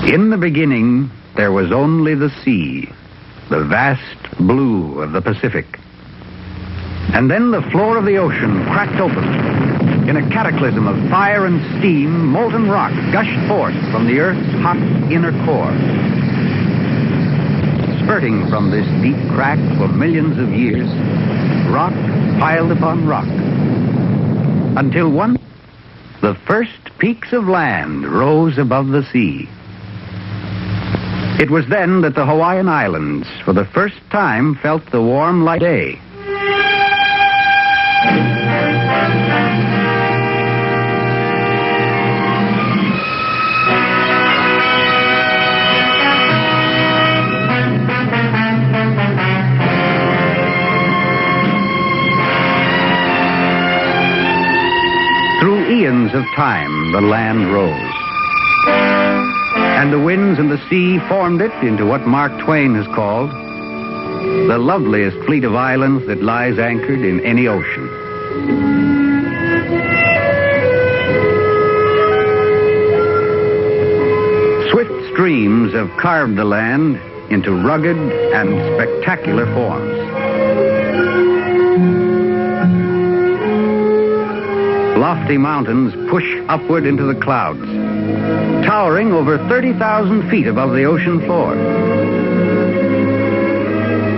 In the beginning, there was only the sea, the vast blue of the Pacific. And then the floor of the ocean cracked open. In a cataclysm of fire and steam, molten rock gushed forth from the Earth's hot inner core. Spurting from this deep crack for millions of years, rock piled upon rock. Until the first peaks of land rose above the sea. It was then that the Hawaiian Islands, for the first time, felt the warm light day. Through eons of time, the land rose. And the winds and the sea formed it into what Mark Twain has called the loveliest fleet of islands that lies anchored in any ocean. Swift streams have carved the land into rugged and spectacular forms. Lofty mountains push upward into the clouds, towering over 30,000 feet above the ocean floor.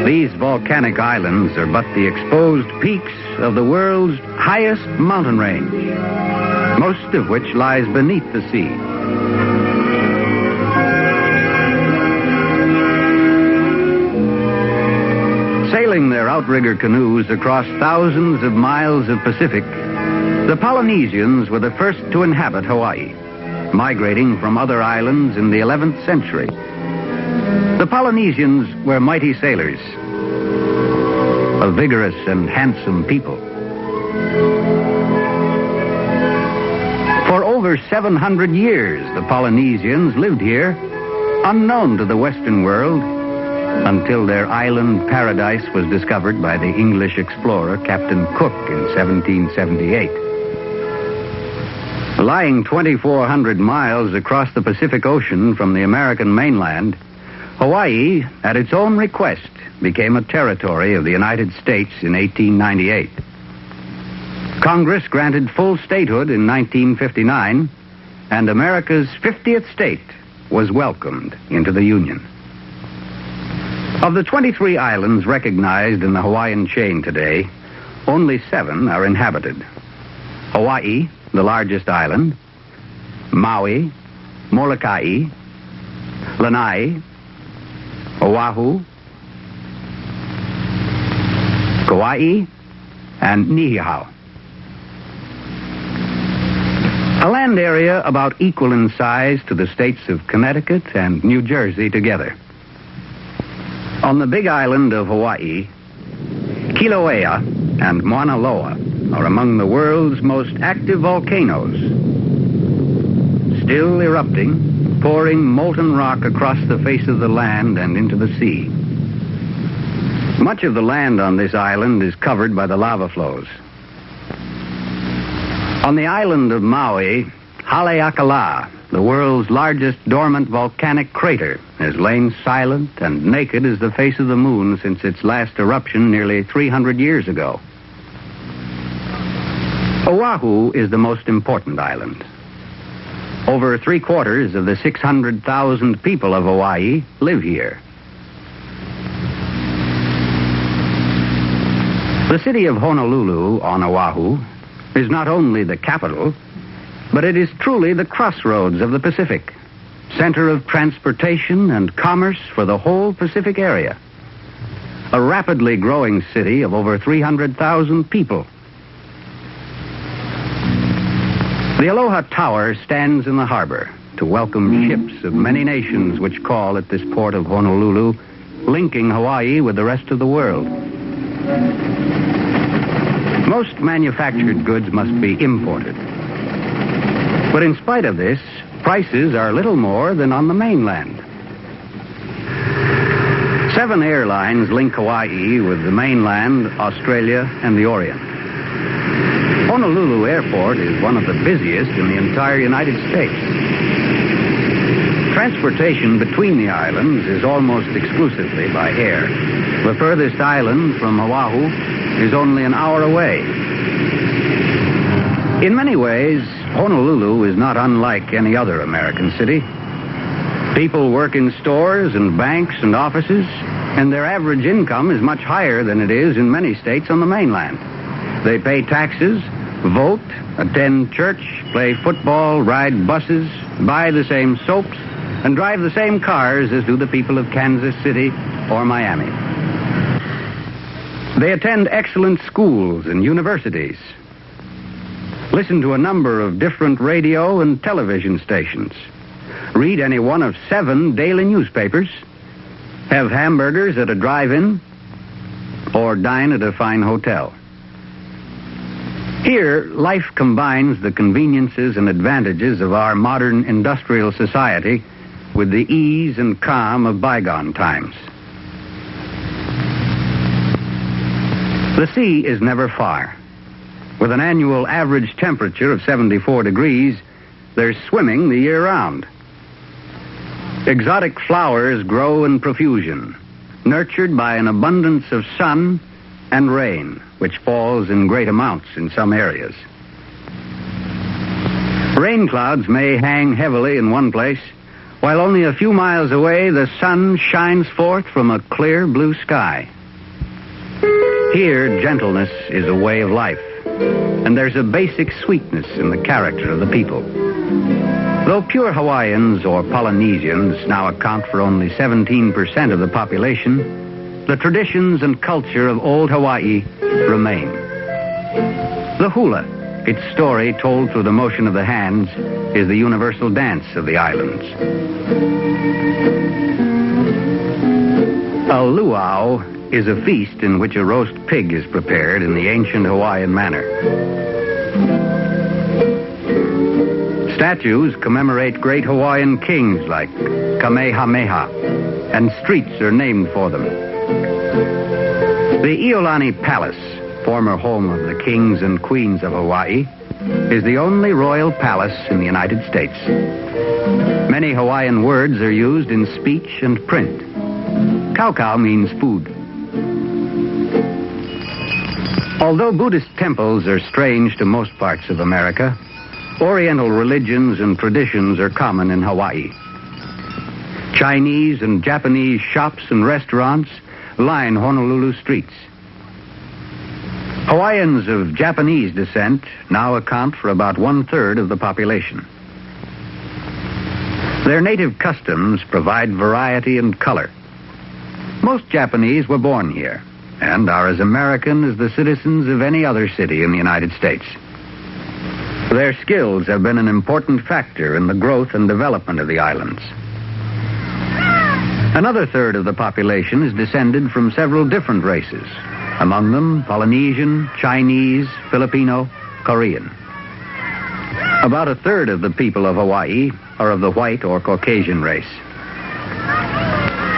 These volcanic islands are but the exposed peaks of the world's highest mountain range, most of which lies beneath the sea. Sailing their outrigger canoes across thousands of miles of Pacific, the Polynesians were the first to inhabit Hawaii, migrating from other islands in the 11th century. The Polynesians were mighty sailors, a vigorous and handsome people. For over 700 years, the Polynesians lived here, unknown to the Western world, until their island paradise was discovered by the English explorer Captain Cook in 1778. Lying 2,400 miles across the Pacific Ocean from the American mainland, Hawaii, at its own request, became a territory of the United States in 1898. Congress granted full statehood in 1959, and America's 50th state was welcomed into the Union. Of the 23 islands recognized in the Hawaiian chain today, only 7 are inhabited. Hawaii, the largest island, Maui, Molokai, Lanai, Oahu, Kauai, and Niihau. A land area about equal in size to the states of Connecticut and New Jersey together. On the big island of Hawaii, Kilauea and Mauna Loa are among the world's most active volcanoes, still erupting, pouring molten rock across the face of the land and into the sea. Much of the land on this island is covered by the lava flows. On the island of Maui, Haleakala, the world's largest dormant volcanic crater, has lain silent and naked as the face of the moon since its last eruption nearly 300 years ago. Oahu is the most important island. Over 3/4 of the 600,000 people of Hawaii live here. The city of Honolulu on Oahu is not only the capital, but it is truly the crossroads of the Pacific, center of transportation and commerce for the whole Pacific area. A rapidly growing city of over 300,000 people. The Aloha Tower stands in the harbor to welcome ships of many nations which call at this port of Honolulu, linking Hawaii with the rest of the world. Most manufactured goods must be imported. But in spite of this, prices are little more than on the mainland. 7 airlines link Hawaii with the mainland, Australia, and the Orient. Honolulu Airport is one of the busiest in the entire United States. Transportation between the islands is almost exclusively by air. The furthest island from Oahu is only an hour away. In many ways, Honolulu is not unlike any other American city. People work in stores and banks and offices, and their average income is much higher than it is in many states on the mainland. They pay taxes, vote, attend church, play football, ride buses, buy the same soaps, and drive the same cars as do the people of Kansas City or Miami. They attend excellent schools and universities, listen to a number of different radio and television stations, read any one of 7 daily newspapers, have hamburgers at a drive-in, or dine at a fine hotel. Here, life combines the conveniences and advantages of our modern industrial society with the ease and calm of bygone times. The sea is never far. With an annual average temperature of 74 degrees, there's swimming the year round. Exotic flowers grow in profusion, nurtured by an abundance of sun and rain, which falls in great amounts in some areas. Rain clouds may hang heavily in one place, while only a few miles away the sun shines forth from a clear blue sky. Here, gentleness is a way of life, and there's a basic sweetness in the character of the people. Though pure Hawaiians or Polynesians now account for only 17% of the population, the traditions and culture of old Hawaii remain. The hula, its story told through the motion of the hands, is the universal dance of the islands. A luau is a feast in which a roast pig is prepared in the ancient Hawaiian manner. Statues commemorate great Hawaiian kings like Kamehameha, and streets are named for them. The Iolani Palace, former home of the kings and queens of Hawaii, is the only royal palace in the United States. Many Hawaiian words are used in speech and print. Kaukau means food. Although Buddhist temples are strange to most parts of America, Oriental religions and traditions are common in Hawaii. Chinese and Japanese shops and restaurants line Honolulu streets. Hawaiians of Japanese descent now account for about 1/3 of the population. Their native customs provide variety and color. Most Japanese were born here and are as American as the citizens of any other city in the United States. Their skills have been an important factor in the growth and development of the islands. Another 1/3 of the population is descended from several different races, among them Polynesian, Chinese, Filipino, Korean. About 1/3 of the people of Hawaii are of the white or Caucasian race.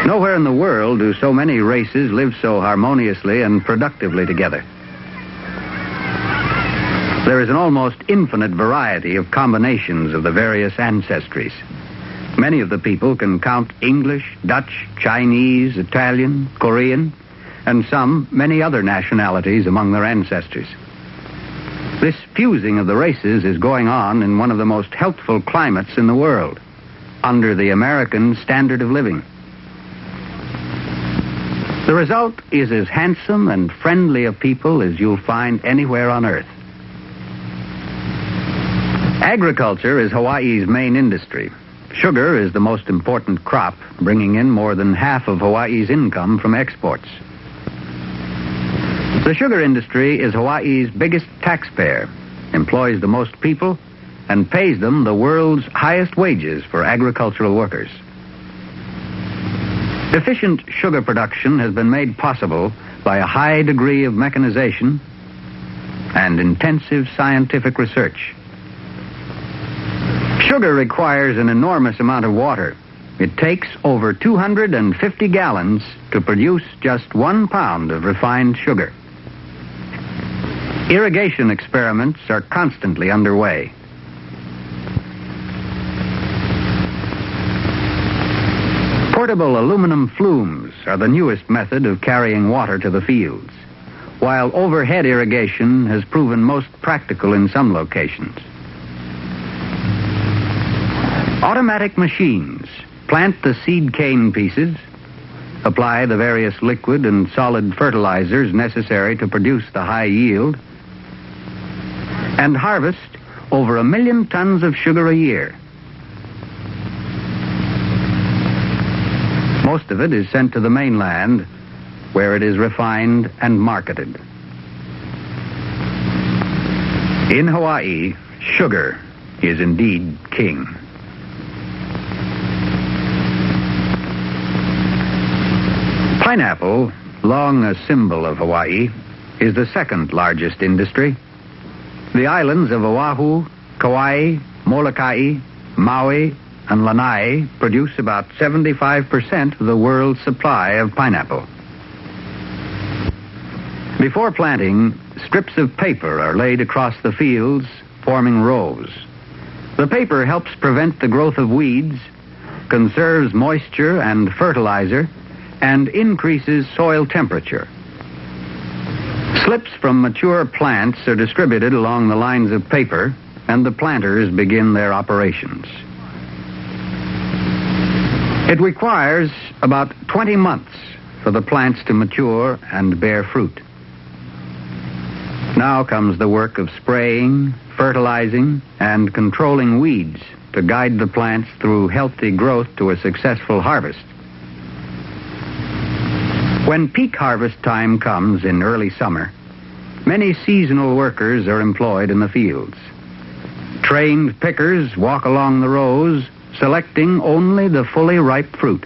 Nowhere in the world do so many races live so harmoniously and productively together. There is an almost infinite variety of combinations of the various ancestries. Many of the people can count English, Dutch, Chinese, Italian, Korean, and many other nationalities among their ancestors. This fusing of the races is going on in one of the most healthful climates in the world, under the American standard of living. The result is as handsome and friendly a people as you'll find anywhere on Earth. Agriculture is Hawaii's main industry. Sugar is the most important crop, bringing in more than half of Hawaii's income from exports. The sugar industry is Hawaii's biggest taxpayer, employs the most people, and pays them the world's highest wages for agricultural workers. Efficient sugar production has been made possible by a high degree of mechanization and intensive scientific research. Sugar requires an enormous amount of water. It takes over 250 gallons to produce just 1 pound of refined sugar. Irrigation experiments are constantly underway. Portable aluminum flumes are the newest method of carrying water to the fields, while overhead irrigation has proven most practical in some locations. Automatic machines plant the seed cane pieces, apply the various liquid and solid fertilizers necessary to produce the high yield, and harvest over 1 million tons of sugar a year. Most of it is sent to the mainland, where it is refined and marketed. In Hawaii, sugar is indeed king. Pineapple, long a symbol of Hawaii, is the second largest industry. The islands of Oahu, Kauai, Molokai, Maui, and Lanai produce about 75% of the world's supply of pineapple. Before planting, strips of paper are laid across the fields, forming rows. The paper helps prevent the growth of weeds, conserves moisture and fertilizer, and increases soil temperature. Slips from mature plants are distributed along the lines of paper, and the planters begin their operations. It requires about 20 months for the plants to mature and bear fruit. Now comes the work of spraying, fertilizing, and controlling weeds to guide the plants through healthy growth to a successful harvest. When peak harvest time comes in early summer, many seasonal workers are employed in the fields. Trained pickers walk along the rows, selecting only the fully ripe fruit.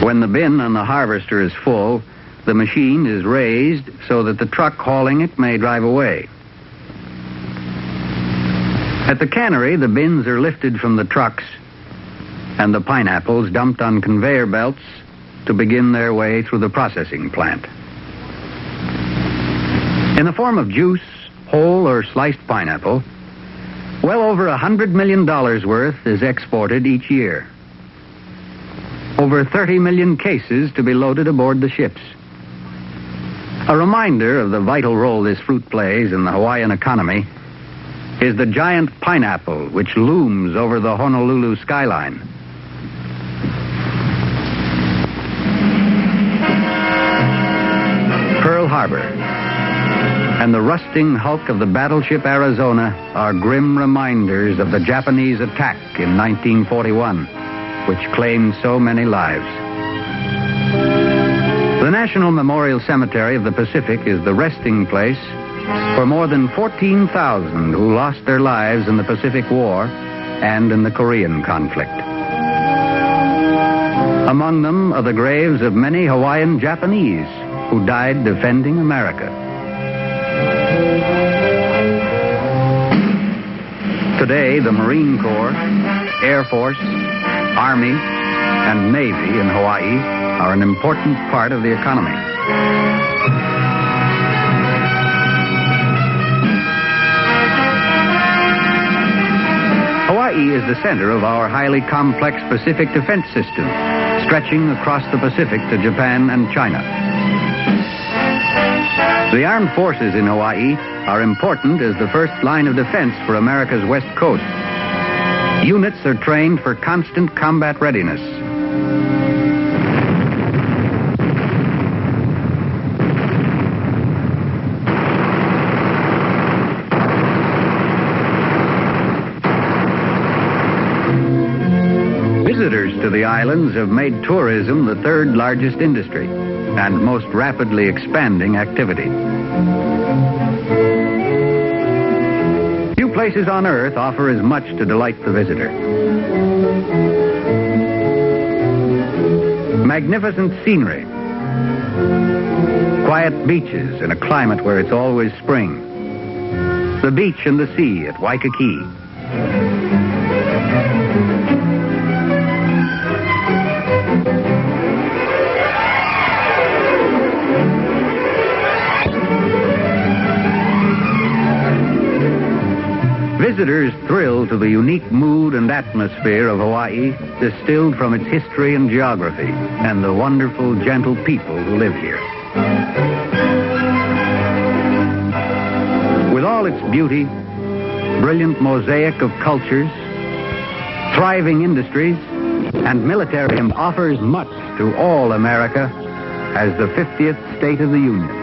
When the bin on the harvester is full, the machine is raised so that the truck hauling it may drive away. At the cannery, the bins are lifted from the trucks and the pineapples dumped on conveyor belts to begin their way through the processing plant. In the form of juice, whole or sliced pineapple, well over $100 million worth is exported each year. Over 30 million cases to be loaded aboard the ships. A reminder of the vital role this fruit plays in the Hawaiian economy is the giant pineapple which looms over the Honolulu skyline. Pearl Harbor and the rusting hulk of the battleship Arizona are grim reminders of the Japanese attack in 1941, which claimed so many lives. The National Memorial Cemetery of the Pacific is the resting place for more than 14,000 who lost their lives in the Pacific War and in the Korean conflict. Among them are the graves of many Hawaiian Japanese who died defending America. Today, the Marine Corps, Air Force, Army, and Navy in Hawaii are an important part of the economy. Hawaii is the center of our highly complex Pacific defense system, stretching across the Pacific to Japan and China. The armed forces in Hawaii are important as the first line of defense for America's west coast. Units are trained for constant combat readiness. Visitors to the islands have made tourism the third largest industry and most rapidly expanding activity. Few places on Earth offer as much to delight the visitor. Magnificent scenery, quiet beaches in a climate where it's always spring, the beach and the sea at Waikiki. Visitors thrill to the unique mood and atmosphere of Hawaii, distilled from its history and geography, and the wonderful, gentle people who live here. With all its beauty, brilliant mosaic of cultures, thriving industries, and military, offers much to all America as the 50th state of the Union.